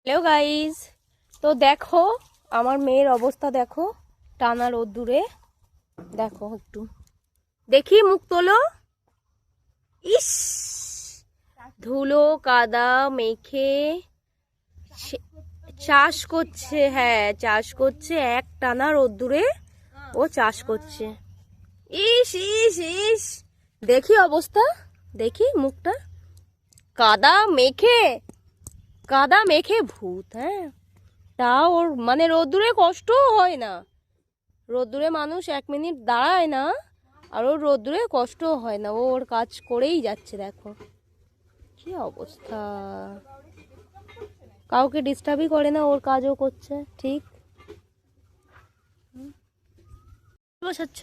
Hello guys, তো দেখো আমার মেয়ের অবস্থা, দেখো টানা রোদ্দুরে। দেখো একটু, দেখি মুখ তোলো। ইস, ধুলো কাদা মেখে চাষ করছে। হ্যাঁ, চাষ করছে, এক টানা রোদ্দুরে ও চাষ করছে। ইস ইস ইস, দেখি অবস্থা, দেখি মুখটা কাদা মেখে, কাদা মেখে ভূত। হ্যাঁ, তা ওর মানে রোদ্দুরে কষ্টও হয় না, রোদ্দুরে মানুষ 1 মিনিট দাঁড়ায় না, আর ওর রোদ্দুরে কষ্টও হয় না, ও ওর কাজ করেই যাচ্ছে। দেখো কি অবস্থা, কাউকে ডিস্টার্বই করে না, ওর কাজও করছে ঠিক। বসাচ্ছ?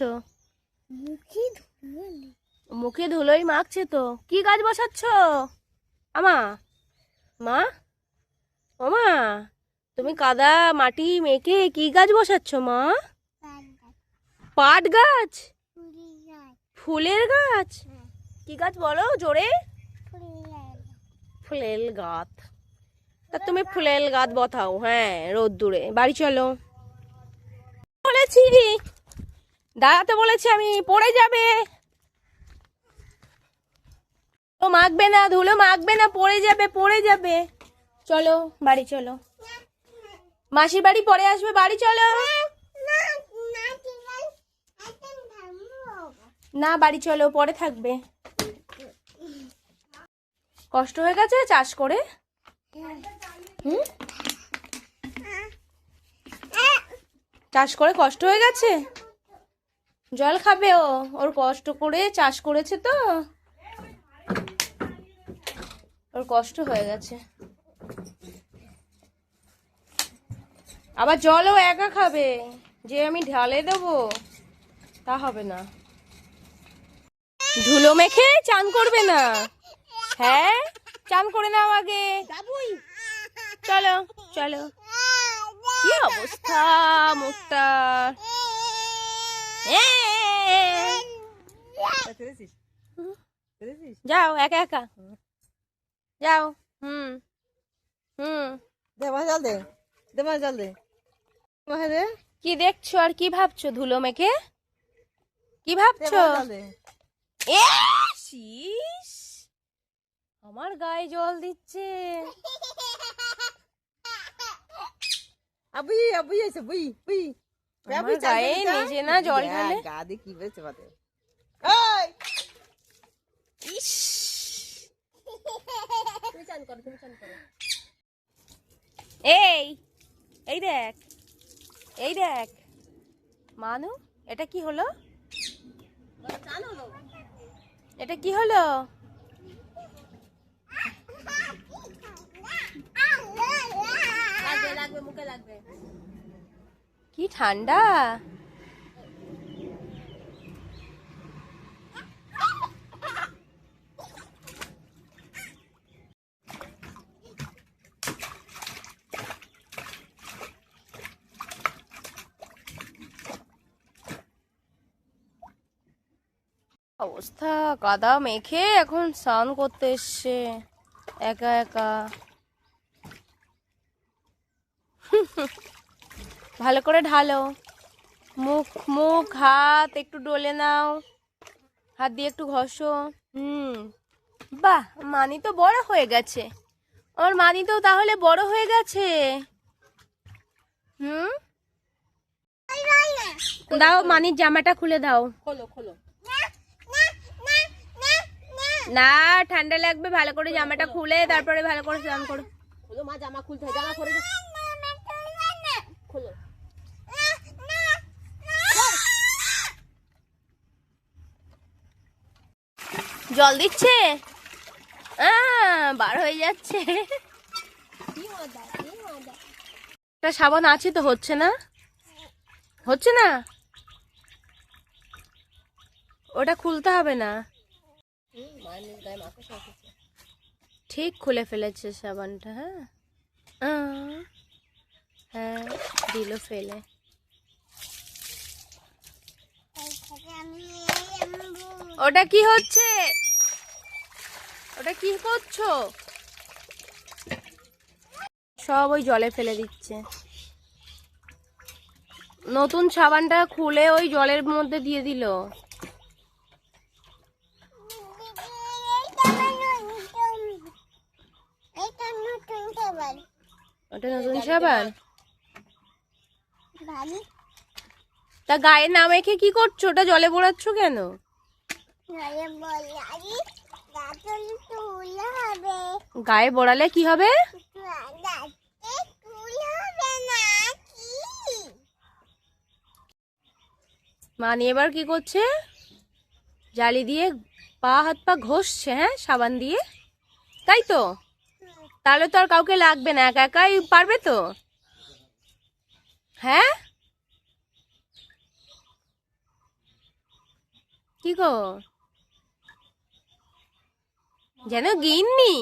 মুখে ধুলোই মাখছে তো। কি গাছ বসাচ্ছ আমা? মা, ও মা, তুমি কাদা মাটি মেখে কি গাছ বসাচ্ছ মা? পাট গাছ? ফুলের গাছ? কি গাছ বলো জোরে? ফুলেল গাছ। তা তুমি ফুলেল গাছ বসাও, হ্যাঁ রোদ্দুরে। বাড়ি চলো বলেছি, দাঁড়াতে বলেছি আমি, পড়ে যাবে। তো মাখবে না, ধুলো মাখবে না, পড়ে যাবে, পড়ে যাবে। চলো বাড়ি চলো, মাসির বাড়ি পরে আসবে, বাড়ি চলো। না বাড়ি চলো, পরে থাকবে। কষ্ট হয়ে গেছে চাষ করে। চাষ করে কষ্ট হয়ে গেছে, জল খাবে ও, ওর কষ্ট করে চাষ করেছে তো, ওর কষ্ট হয়ে গেছে। আবার জলও একা খাবে, যে আমি ঢালে দেবো তা হবে না। ধুলো মেখে চান করবে না? হ্যাঁ, চান করে নাও আগে। চলো চলো, কি অবস্থা মুখটা। যাও একা একা যাও। হুম হুম, জল দে, জল দে। কি দেখছো আর কি ভাবছো? ধুলো মেখে কি ভাবছো? ইস, আমার গায়ে জল দিচ্ছে। আবুই আবুই আছে, বুই বুই। আমার গায়ে নিজে না জল ঢালে। গা দিয়ে কি বেছে বাতে। ইস, তুমি চান করো, তুমি চান করো। এই এই দেখ, এই দেখ মানু, এটা কি হলো? এটা কি হলো? লাগবে মুখে লাগবে। কি ঠান্ডা। অবস্থা কাদা মেখে এখন স্নান করতে এসছে একা একা। ভালো করে ঢালো, মুখ মুখ হাত একটু ডলে নাও, হাত দিয়ে একটু ঘষো। বাহ, মানি তো বড় হয়ে গেছে, আমার মানি তো তাহলে বড় হয়ে গেছে। দাও মানির জামাটা খুলে দাও। খোলো খোলো। না, ঠান্ডা লাগবে, ভালো করে জামাটা খুলে তারপরে ভালো করে স্নান করো। খোলো মা, জামা খুলতে হয়, জামা পরে খোলো। জল দিচ্ছে, বার হয়ে যাচ্ছে। একটা সাবান আছে তো, হচ্ছে না, হচ্ছে না, ওটা খুলতে হবে না। ঠিক খুলে ফেলেছে সাবানটা। হ্যাঁ হ্যাঁ, দিল ফেলে। ওটা কি হচ্ছে? ওটা কি করছো? সব ওই জলে ফেলে দিচ্ছে। নতুন সাবানটা খুলে ওই জলের মধ্যে দিয়ে দিল। ওটা নতুন সাবান। তা গায়ে না মেখে কি করছো? ওটা জলে বোড়াচ্ছ কেন? গায়ে বোড়ালে কি হবে? মানি এবার কি করছে? জালি দিয়ে পা হাত পা ঘষছে, হ্যাঁ, সাবান দিয়ে, তাই তো? তাহলে তো আর কাউকে লাগবে না, একা একাই পারবে তো? হ্যাঁ, কি গো, যেন গিন্নি।